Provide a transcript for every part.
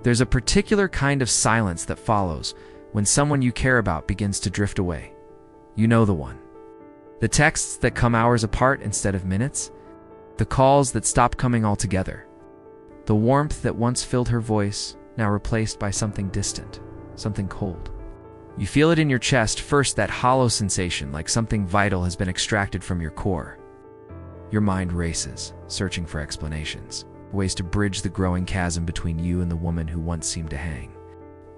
There's a particular kind of silence that follows when someone you care about begins to drift away. You know the one. The texts that come hours apart instead of minutes. The calls that stop coming altogether. The warmth that once filled her voice, now replaced by something distant, something cold. You feel it in your chest first, that hollow sensation, like something vital has been extracted from your core. Your mind races, searching for explanations, ways to bridge the growing chasm between you and the woman who once seemed to hang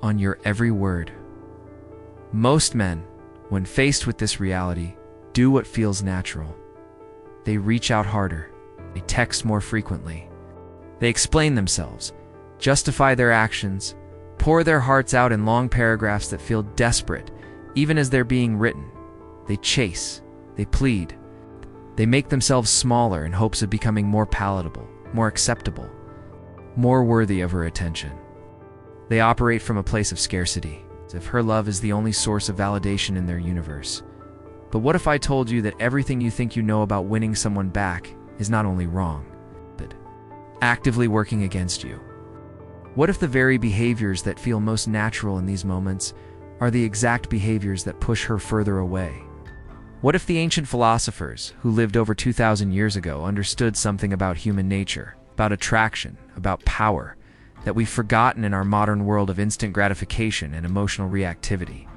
on your every word. Most men, when faced with this reality, do what feels natural. They reach out harder. They text more frequently. They explain themselves, justify their actions, pour their hearts out in long paragraphs that feel desperate, even as they're being written. They chase. They plead. They make themselves smaller in hopes of becoming more palatable, more acceptable, more worthy of her attention. They operate from a place of scarcity, as if her love is the only source of validation in their universe. But what if I told you that everything you think you know about winning someone back is not only wrong, but actively working against you? What if the very behaviors that feel most natural in these moments are the exact behaviors that push her further away? What if the ancient philosophers, who lived over 2,000 years ago, understood something about human nature, about attraction, about power, that we've forgotten in our modern world of instant gratification and emotional reactivity?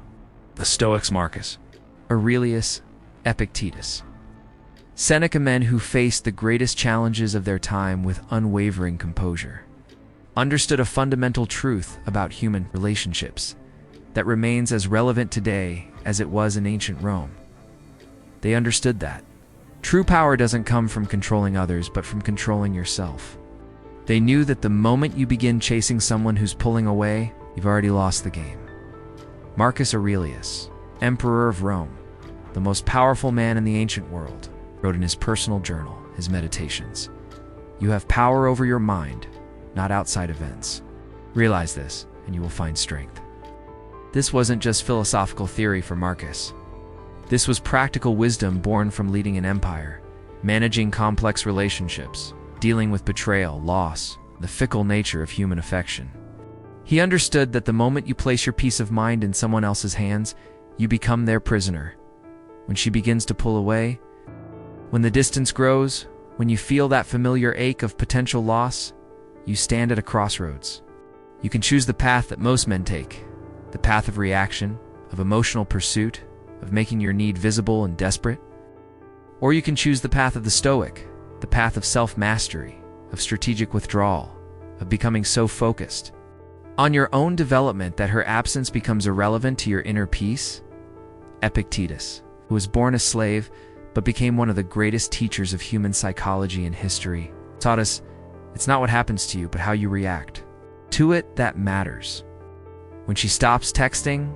The Stoics, Marcus Aurelius, Epictetus, Seneca, men who faced the greatest challenges of their time with unwavering composure, understood a fundamental truth about human relationships that remains as relevant today as it was in ancient Rome. They understood that true power doesn't come from controlling others, but from controlling yourself. They knew that the moment you begin chasing someone who's pulling away, you've already lost the game. Marcus Aurelius, Emperor of Rome, the most powerful man in the ancient world, wrote in his personal journal, his meditations, "You have power over your mind, not outside events. Realize this, and you will find strength." This wasn't just philosophical theory for Marcus. This was practical wisdom born from leading an empire, managing complex relationships, dealing with betrayal, loss, the fickle nature of human affection. He understood that the moment you place your peace of mind in someone else's hands, you become their prisoner. When she begins to pull away, when the distance grows, when you feel that familiar ache of potential loss, you stand at a crossroads. You can choose the path that most men take, the path of reaction, of emotional pursuit, of making your need visible and desperate. Or you can choose the path of the Stoic, the path of self-mastery, of strategic withdrawal, of becoming so focused on your own development that her absence becomes irrelevant to your inner peace. Epictetus, who was born a slave but became one of the greatest teachers of human psychology in history, taught us it's not what happens to you, but how you react to it that matters. When she stops texting,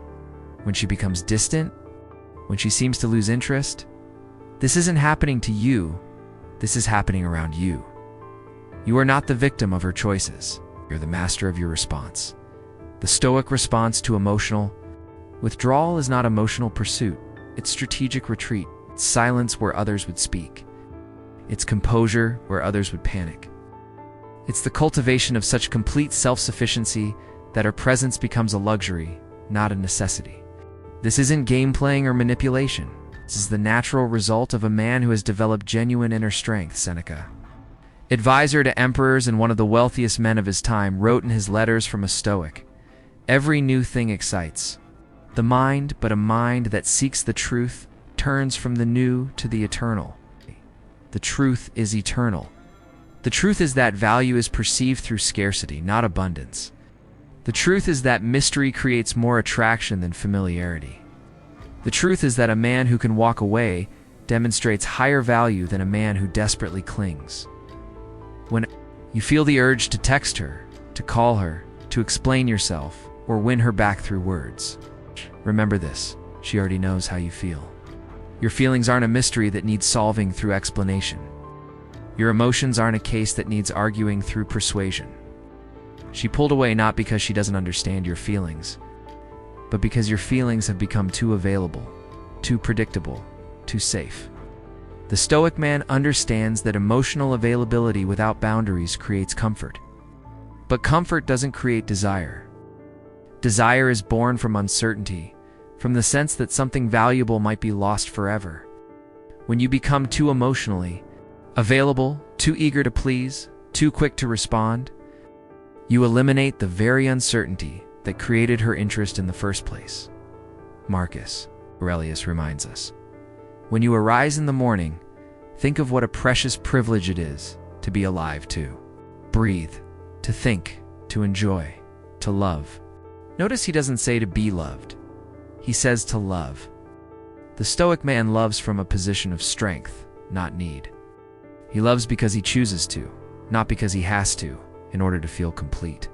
when she becomes distant, when she seems to lose interest, this isn't happening to you, this is happening around you. You are not the victim of her choices, you're the master of your response. The Stoic response to emotional withdrawal is not emotional pursuit, it's strategic retreat. It's silence where others would speak. It's composure where others would panic. It's the cultivation of such complete self-sufficiency that her presence becomes a luxury, not a necessity. This isn't game playing or manipulation. This is the natural result of a man who has developed genuine inner strength, Seneca, advisor to emperors and one of the wealthiest men of his time, wrote in his Letters from a Stoic, "Every new thing excites the mind, but a mind that seeks the truth turns from the new to the eternal." The truth is eternal. The truth is that value is perceived through scarcity, not abundance. The truth is that mystery creates more attraction than familiarity. The truth is that a man who can walk away demonstrates higher value than a man who desperately clings. When you feel the urge to text her, to call her, to explain yourself, or win her back through words, remember this: she already knows how you feel. Your feelings aren't a mystery that needs solving through explanation. Your emotions aren't a case that needs arguing through persuasion. She pulled away not because she doesn't understand your feelings, but because your feelings have become too available, too predictable, too safe. The Stoic man understands that emotional availability without boundaries creates comfort. But comfort doesn't create desire. Desire is born from uncertainty, from the sense that something valuable might be lost forever. When you become too emotionally available, too eager to please, too quick to respond, you eliminate the very uncertainty that created her interest in the first place. Marcus Aurelius reminds us, when you arise in the morning, think of what a precious privilege it is to be alive, to breathe, to think, to enjoy, to love. Notice he doesn't say to be loved. He says to love. The Stoic man loves from a position of strength, not need. He loves because he chooses to, not because he has to, in order to feel complete.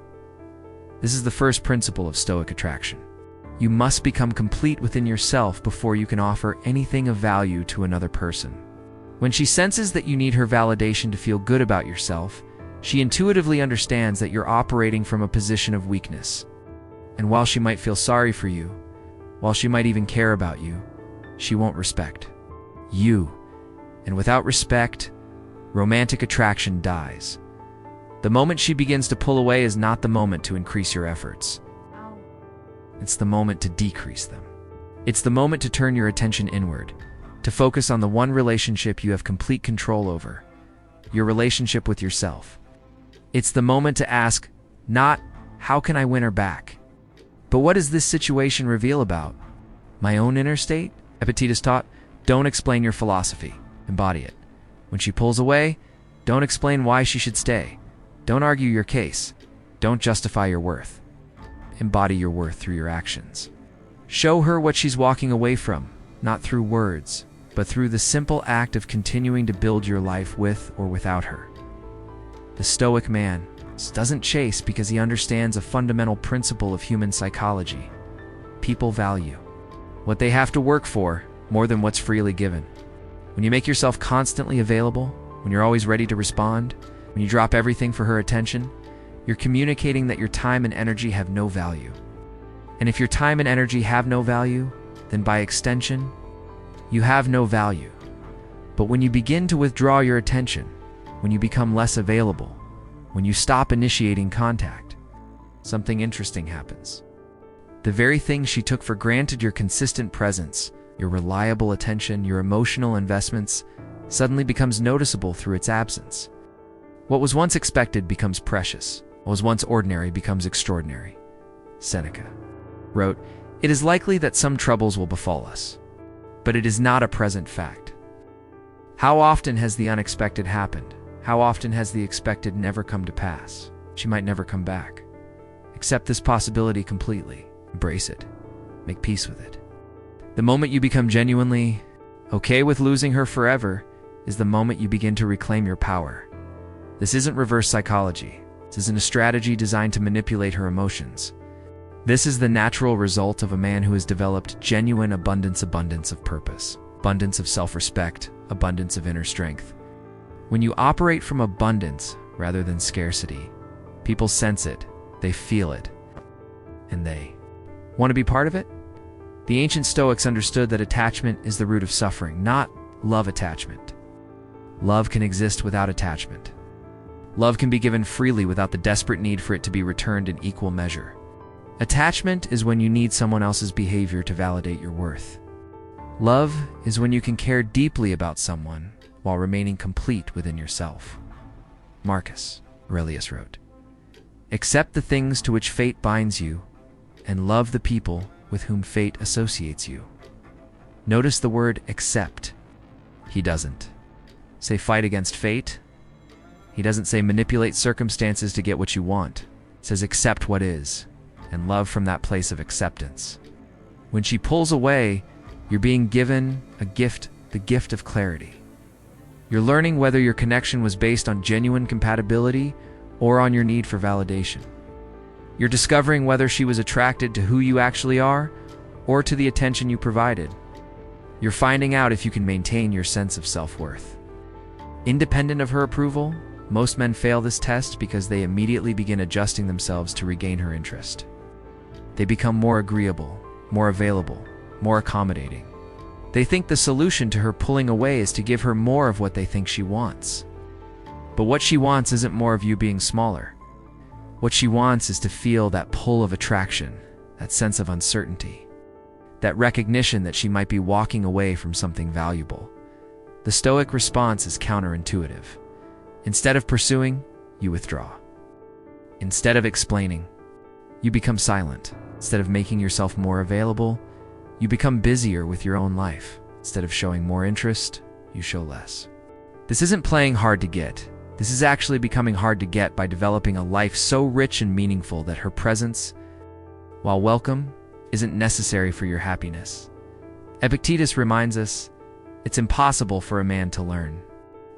This is the first principle of Stoic attraction. You must become complete within yourself before you can offer anything of value to another person. When she senses that you need her validation to feel good about yourself, she intuitively understands that you're operating from a position of weakness. And while she might feel sorry for you, while she might even care about you, she won't respect you. And without respect, romantic attraction dies. The moment she begins to pull away is not the moment to increase your efforts. It's the moment to decrease them. It's the moment to turn your attention inward, to focus on the one relationship you have complete control over, your relationship with yourself. It's the moment to ask, not, how can I win her back? But what does this situation reveal about my own inner state? Epictetus taught, don't explain your philosophy, embody it. When she pulls away, don't explain why she should stay. Don't argue your case. Don't justify your worth. Embody your worth through your actions. Show her what she's walking away from, not through words, but through the simple act of continuing to build your life with or without her. The Stoic man doesn't chase because he understands a fundamental principle of human psychology. People value what they have to work for more than what's freely given. When you make yourself constantly available, when you're always ready to respond, when you drop everything for her attention, you're communicating that your time and energy have no value. And if your time and energy have no value, then by extension, you have no value. But when you begin to withdraw your attention, when you become less available, when you stop initiating contact, something interesting happens. The very thing she took for granted, your consistent presence, your reliable attention, your emotional investments, suddenly becomes noticeable through its absence. What was once expected becomes precious. What was once ordinary becomes extraordinary. Seneca wrote, "It is likely that some troubles will befall us, but it is not a present fact." How often has the unexpected happened? How often has the expected never come to pass? She might never come back. Accept this possibility completely. Embrace it. Make peace with it. The moment you become genuinely okay with losing her forever is the moment you begin to reclaim your power. This isn't reverse psychology. This isn't a strategy designed to manipulate her emotions. This is the natural result of a man who has developed genuine abundance of purpose, abundance of self-respect, abundance of inner strength. When you operate from abundance rather than scarcity, people sense it, they feel it, and they want to be part of it. The ancient Stoics understood that attachment is the root of suffering, not love attachment. Love can exist without attachment. Love can be given freely without the desperate need for it to be returned in equal measure. Attachment is when you need someone else's behavior to validate your worth. Love is when you can care deeply about someone while remaining complete within yourself. Marcus Aurelius wrote, "Accept the things to which fate binds you, and love the people with whom fate associates you." Notice the word accept. He doesn't say fight against fate. He doesn't say manipulate circumstances to get what you want. He says accept what is, and love from that place of acceptance. When she pulls away, you're being given a gift, the gift of clarity. You're learning whether your connection was based on genuine compatibility or on your need for validation. You're discovering whether she was attracted to who you actually are or to the attention you provided. You're finding out if you can maintain your sense of self-worth. Independent of her approval, most men fail this test because they immediately begin adjusting themselves to regain her interest. They become more agreeable, more available, more accommodating. They think the solution to her pulling away is to give her more of what they think she wants. But what she wants isn't more of you being smaller. What she wants is to feel that pull of attraction, that sense of uncertainty, that recognition that she might be walking away from something valuable. The Stoic response is counterintuitive. Instead of pursuing, you withdraw. Instead of explaining, you become silent. Instead of making yourself more available, you become busier with your own life. Instead of showing more interest, you show less. This isn't playing hard to get. This is actually becoming hard to get by developing a life so rich and meaningful that her presence, while welcome, isn't necessary for your happiness. Epictetus reminds us, it's impossible for a man to learn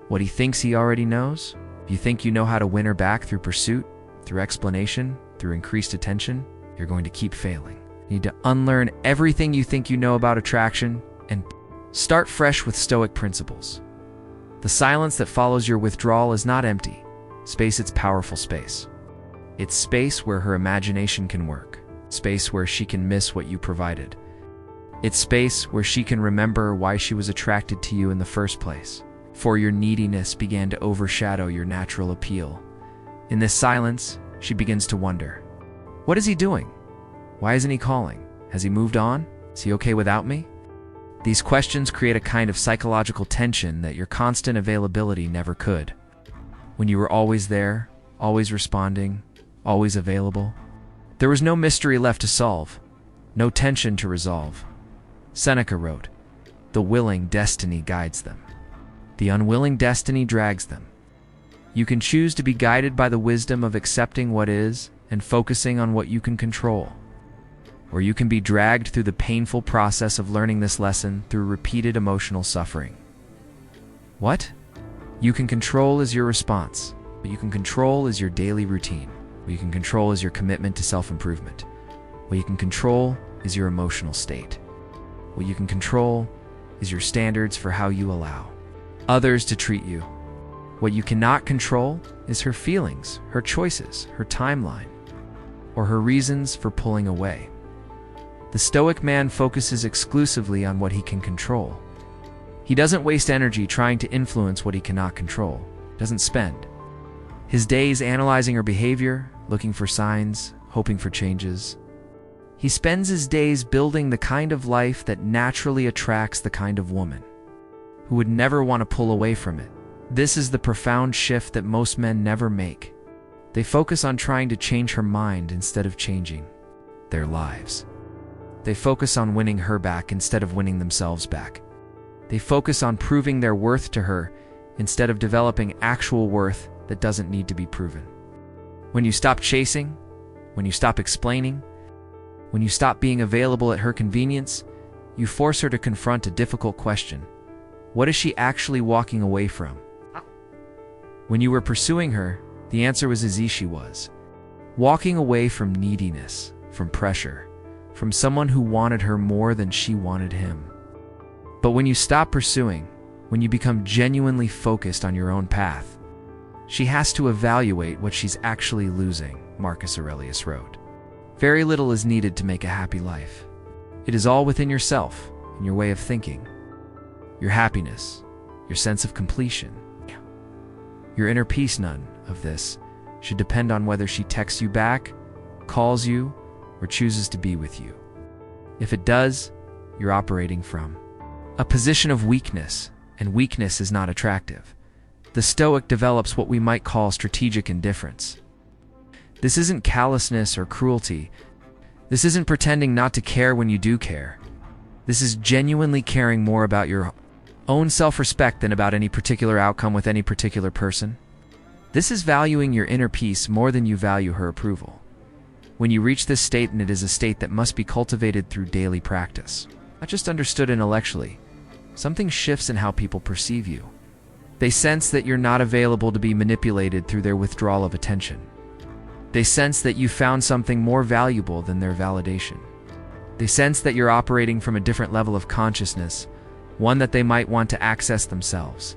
what he thinks he already knows. If you think you know how to win her back through pursuit, through explanation, through increased attention, you're going to keep failing. You need to unlearn everything you think you know about attraction and start fresh with Stoic principles. The silence that follows your withdrawal is not empty space, it's powerful space. It's space where her imagination can work, space where she can miss what you provided. It's space where she can remember why she was attracted to you in the first place, for your neediness began to overshadow your natural appeal. In this silence, she begins to wonder, what is he doing? Why isn't he calling? Has he moved on? Is he okay without me? These questions create a kind of psychological tension that your constant availability never could. When you were always there, always responding, always available, there was no mystery left to solve, no tension to resolve. Seneca wrote, "The willing destiny guides them. The unwilling destiny drags them." You can choose to be guided by the wisdom of accepting what is and focusing on what you can control. Or you can be dragged through the painful process of learning this lesson through repeated emotional suffering. What you can control is your response. What you can control is your daily routine. What you can control is your commitment to self-improvement. What you can control is your emotional state. What you can control is your standards for how you allow others to treat you. What you cannot control is her feelings, her choices, her timeline, or her reasons for pulling away. The Stoic man focuses exclusively on what he can control. He doesn't waste energy trying to influence what he cannot control, doesn't spend his days analyzing her behavior, looking for signs, hoping for changes. He spends his days building the kind of life that naturally attracts the kind of woman who would never want to pull away from it. This is the profound shift that most men never make. They focus on trying to change her mind instead of changing their lives. They focus on winning her back instead of winning themselves back. They focus on proving their worth to her instead of developing actual worth that doesn't need to be proven. When you stop chasing, when you stop explaining, when you stop being available at her convenience, you force her to confront a difficult question. What is she actually walking away from? When you were pursuing her, the answer was as easy as she was. Walking away from neediness, from pressure, from someone who wanted her more than she wanted him. But when you stop pursuing, when you become genuinely focused on your own path, she has to evaluate what she's actually losing, Marcus Aurelius wrote. Very little is needed to make a happy life. It is all within yourself and your way of thinking. Your happiness, your sense of completion, your inner peace. None of this should depend on whether she texts you back, calls you, or chooses to be with you. If it does, you're operating from a position of weakness, and weakness is not attractive. The Stoic develops what we might call strategic indifference. This isn't callousness or cruelty. This isn't pretending not to care when you do care. This is genuinely caring more about your own self-respect than about any particular outcome with any particular person. This is valuing your inner peace more than you value her approval. When you reach this state, and it is a state that must be cultivated through daily practice, not just understood intellectually, something shifts in how people perceive you. They sense that you're not available to be manipulated through their withdrawal of attention. They sense that you found something more valuable than their validation. They sense that you're operating from a different level of consciousness, one that they might want to access themselves.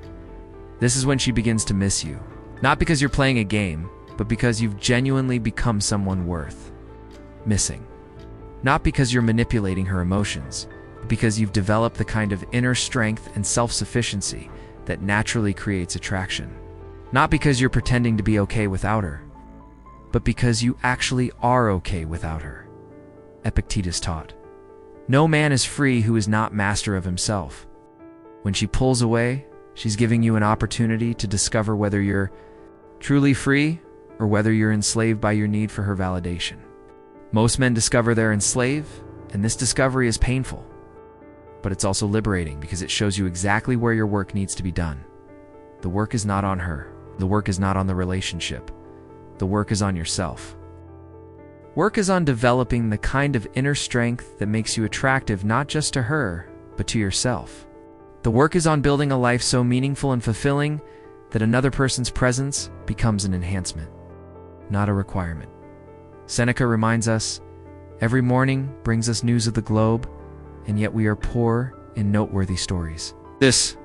This is when she begins to miss you, not because you're playing a game, but because you've genuinely become someone worth missing. Not because you're manipulating her emotions, but because you've developed the kind of inner strength and self-sufficiency that naturally creates attraction. Not because you're pretending to be okay without her, but because you actually are okay without her. Epictetus taught, "No man is free who is not master of himself." When she pulls away, she's giving you an opportunity to discover whether you're truly free or whether you're enslaved by your need for her validation. Most men discover they're enslaved, and this discovery is painful. But it's also liberating because it shows you exactly where your work needs to be done. The work is not on her. The work is not on the relationship. The work is on yourself. Work is on developing the kind of inner strength that makes you attractive not just to her, but to yourself. The work is on building a life so meaningful and fulfilling that another person's presence becomes an enhancement, not a requirement. Seneca reminds us, "Every morning brings us news of the globe, and yet we are poor in noteworthy stories." This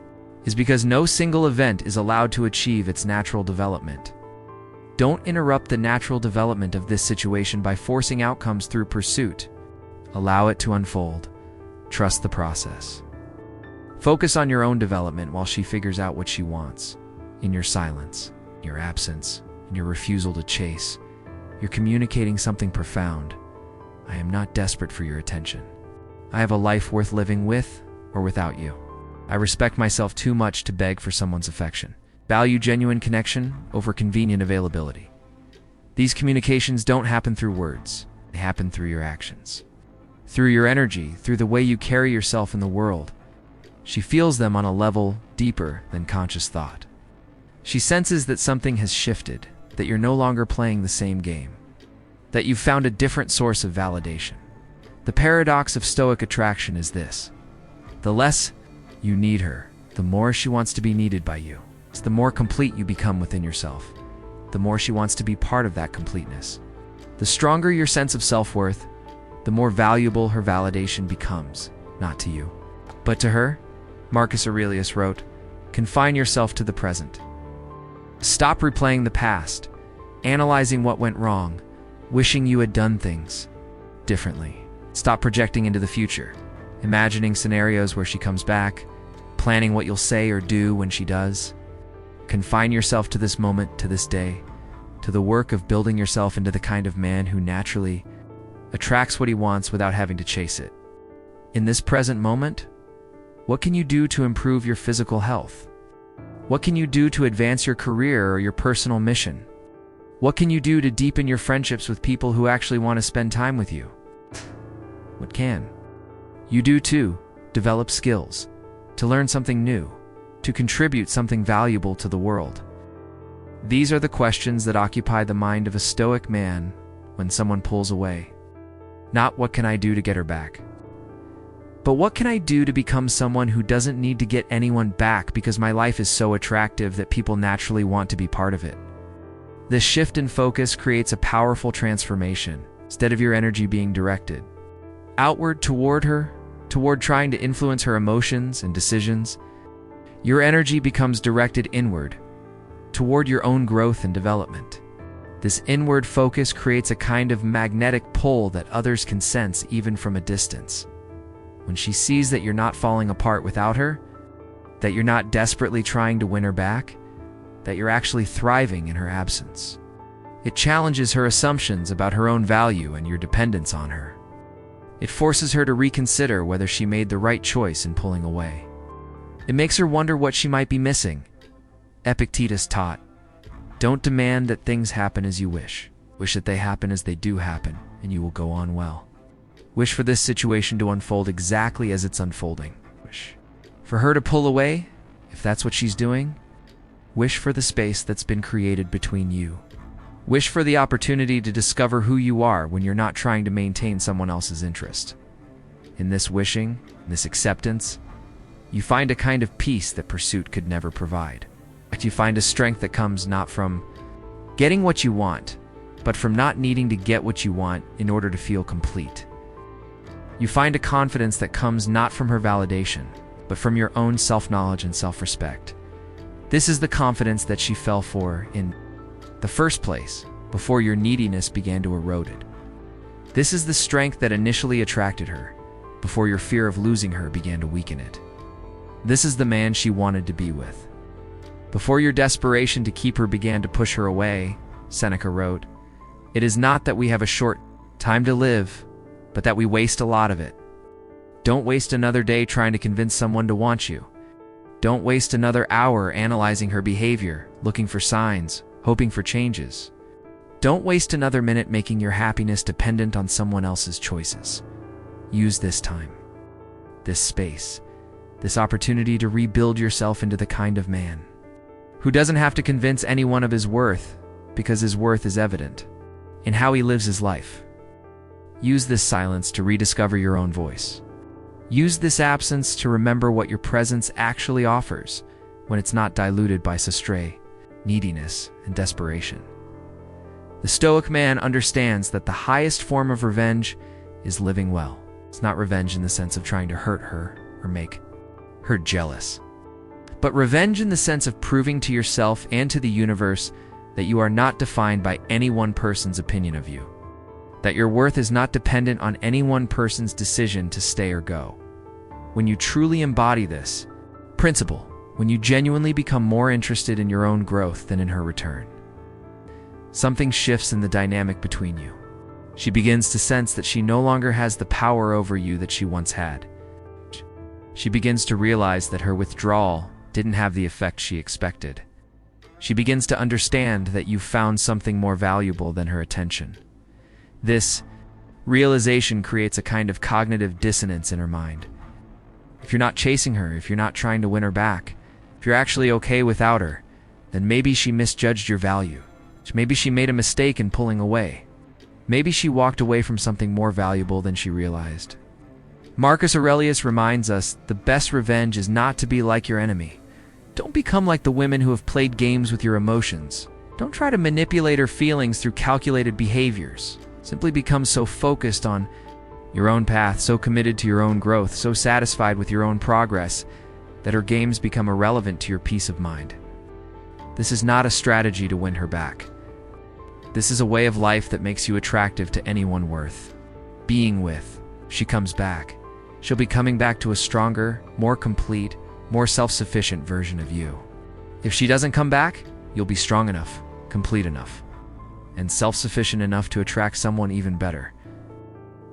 is because no single event is allowed to achieve its natural development. Don't interrupt the natural development of this situation by forcing outcomes through pursuit. Allow it to unfold. Trust the process. Focus on your own development while she figures out what she wants. In your silence, your absence, and your refusal to chase, you're communicating something profound. I am not desperate for your attention. I have a life worth living with or without you. I respect myself too much to beg for someone's affection. Value genuine connection over convenient availability. These communications don't happen through words. They happen through your actions. Through your energy, through the way you carry yourself in the world. She feels them on a level deeper than conscious thought. She senses that something has shifted, that you're no longer playing the same game, that you've found a different source of validation. The paradox of Stoic attraction is this: the less you need her, the more she wants to be needed by you. It's the more complete you become within yourself, the more she wants to be part of that completeness. The stronger your sense of self-worth, the more valuable her validation becomes, not to you, but to her. Marcus Aurelius wrote, "Confine yourself to the present. Stop replaying the past, analyzing what went wrong, wishing you had done things differently. Stop projecting into the future, imagining scenarios where she comes back, planning what you'll say or do when she does. Confine yourself to this moment, to this day, to the work of building yourself into the kind of man who naturally attracts what he wants without having to chase it. In this present moment, what can you do to improve your physical health? What can you do to advance your career or your personal mission? What can you do to deepen your friendships with people who actually want to spend time with you? What can you do to develop skills, to learn something new, to contribute something valuable to the world?" These are the questions that occupy the mind of a Stoic man when someone pulls away. Not what can I do to get her back, but what can I do to become someone who doesn't need to get anyone back because my life is so attractive that people naturally want to be part of it. This shift in focus creates a powerful transformation. Instead of your energy being directed outward toward her, toward trying to influence her emotions and decisions, your energy becomes directed inward, toward your own growth and development. This inward focus creates a kind of magnetic pull that others can sense even from a distance. When she sees that you're not falling apart without her, that you're not desperately trying to win her back, that you're actually thriving in her absence, it challenges her assumptions about her own value and your dependence on her. It forces her to reconsider whether she made the right choice in pulling away. It makes her wonder what she might be missing. Epictetus taught, "Don't demand that things happen as you wish. Wish that they happen as they do happen, and you will go on well. Wish for this situation to unfold exactly as it's unfolding. Wish for her to pull away, if that's what she's doing. Wish for the space that's been created between you. Wish for the opportunity to discover who you are when you're not trying to maintain someone else's interest. In this wishing, this acceptance, you find a kind of peace that pursuit could never provide. You find a strength that comes not from getting what you want, but from not needing to get what you want in order to feel complete. You find a confidence that comes not from her validation, but from your own self-knowledge and self-respect. This is the confidence that she fell for in the first place, before your neediness began to erode it. This is the strength that initially attracted her, before your fear of losing her began to weaken it. This is the man she wanted to be with. Before your desperation to keep her began to push her away, Seneca wrote, It is not that we have a short time to live, but that we waste a lot of it. Don't waste another day trying to convince someone to want you. Don't waste another hour analyzing her behavior, looking for signs, hoping for changes. Don't waste another minute making your happiness dependent on someone else's choices. Use this time, this space, this opportunity to rebuild yourself into the kind of man who doesn't have to convince anyone of his worth, because his worth is evident in how he lives his life. Use this silence to rediscover your own voice. Use this absence to remember what your presence actually offers when it's not diluted by astray, neediness, and desperation. The Stoic man understands that the highest form of revenge is living well. It's not revenge in the sense of trying to hurt her or make her jealous, but revenge in the sense of proving to yourself and to the universe that you are not defined by any one person's opinion of you, that your worth is not dependent on any one person's decision to stay or go. When you truly embody this principle, when you genuinely become more interested in your own growth than in her return, something shifts in the dynamic between you. She begins to sense that she no longer has the power over you that she once had. She begins to realize that her withdrawal didn't have the effect she expected. She begins to understand that you found something more valuable than her attention. This realization creates a kind of cognitive dissonance in her mind. If you're not chasing her, if you're not trying to win her back, if you're actually okay without her, then maybe she misjudged your value. Maybe she made a mistake in pulling away. Maybe she walked away from something more valuable than she realized. Marcus Aurelius reminds us the best revenge is not to be like your enemy. Don't become like the women who have played games with your emotions. Don't try to manipulate her feelings through calculated behaviors. Simply become so focused on your own path, so committed to your own growth, so satisfied with your own progress, that her games become irrelevant to your peace of mind. This is not a strategy to win her back. This is a way of life that makes you attractive to anyone worth being with. She comes back. She'll be coming back to a stronger, more complete, more self-sufficient version of you. If she doesn't come back, you'll be strong enough, complete enough, and self-sufficient enough to attract someone even better.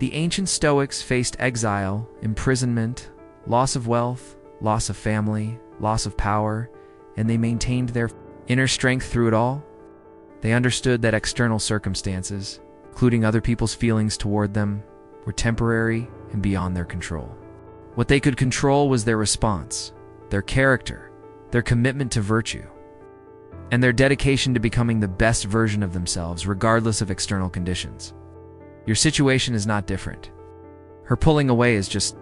The ancient Stoics faced exile, imprisonment, loss of wealth, loss of family, loss of power, and they maintained their inner strength through it all. They understood that external circumstances, including other people's feelings toward them, were temporary and beyond their control. What they could control was their response, their character, their commitment to virtue, and their dedication to becoming the best version of themselves, regardless of external conditions. Your situation is not different. Her pulling away is just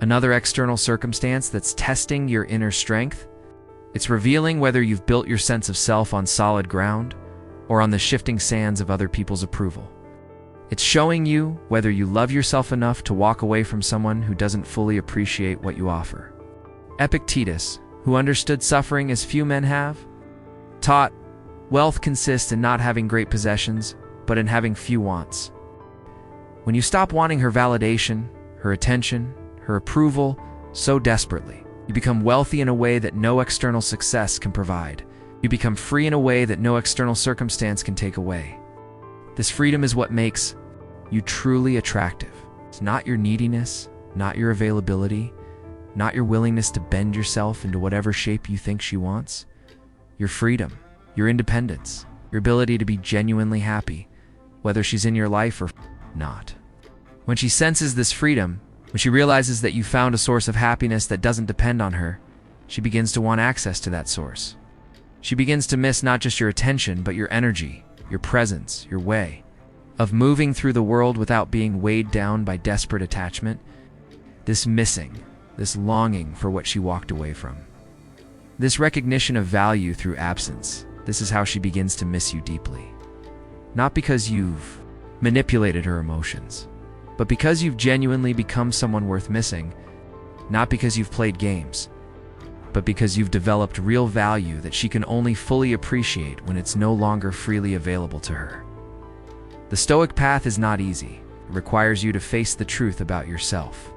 another external circumstance that's testing your inner strength. It's revealing whether you've built your sense of self on solid ground or on the shifting sands of other people's approval. It's showing you whether you love yourself enough to walk away from someone who doesn't fully appreciate what you offer. Epictetus, who understood suffering as few men have, taught wealth consists in not having great possessions, but in having few wants. When you stop wanting her validation, her attention, her approval so desperately, you become wealthy in a way that no external success can provide. You become free in a way that no external circumstance can take away. This freedom is what makes you truly attractive. It's not your neediness, not your availability, not your willingness to bend yourself into whatever shape you think she wants. Your freedom, your independence, your ability to be genuinely happy, whether she's in your life or not. When she senses this freedom, when she realizes that you found a source of happiness that doesn't depend on her, she begins to want access to that source. She begins to miss not just your attention, but your energy, your presence, your way of moving through the world without being weighed down by desperate attachment. This missing, this longing for what she walked away from. This recognition of value through absence. This is how she begins to miss you deeply. Not because you've manipulated her emotions, but because you've genuinely become someone worth missing. Not because you've played games, but because you've developed real value that she can only fully appreciate when it's no longer freely available to her. The Stoic path is not easy. It requires you to face the truth about yourself,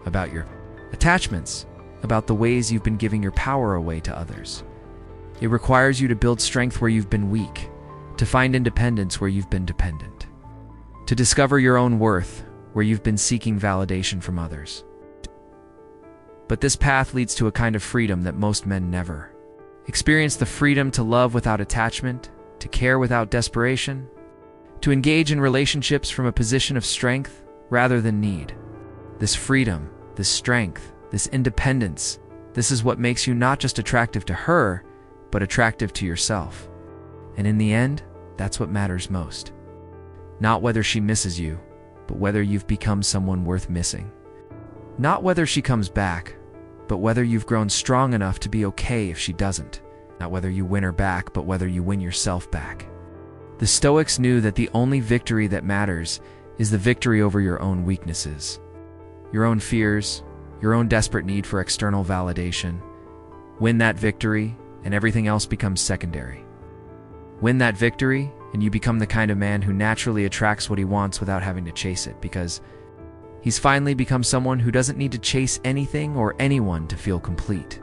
about your attachments, about the ways you've been giving your power away to others. It requires you to build strength where you've been weak, to find independence where you've been dependent. to discover your own worth where you've been seeking validation from others. But this path leads to a kind of freedom that most men never experience: the freedom to love without attachment, to care without desperation, to engage in relationships from a position of strength rather than need. This freedom, this strength, this independence, this is what makes you not just attractive to her, but attractive to yourself. And in the end, that's what matters most. Not whether she misses you, but whether you've become someone worth missing. Not whether she comes back, but whether you've grown strong enough to be okay if she doesn't. Not whether you win her back, but whether you win yourself back. The Stoics knew that the only victory that matters is the victory over your own weaknesses, your own fears, your own desperate need for external validation. Win that victory, and everything else becomes secondary. Win that victory, and you become the kind of man who naturally attracts what he wants without having to chase it, because he's finally become someone who doesn't need to chase anything or anyone to feel complete.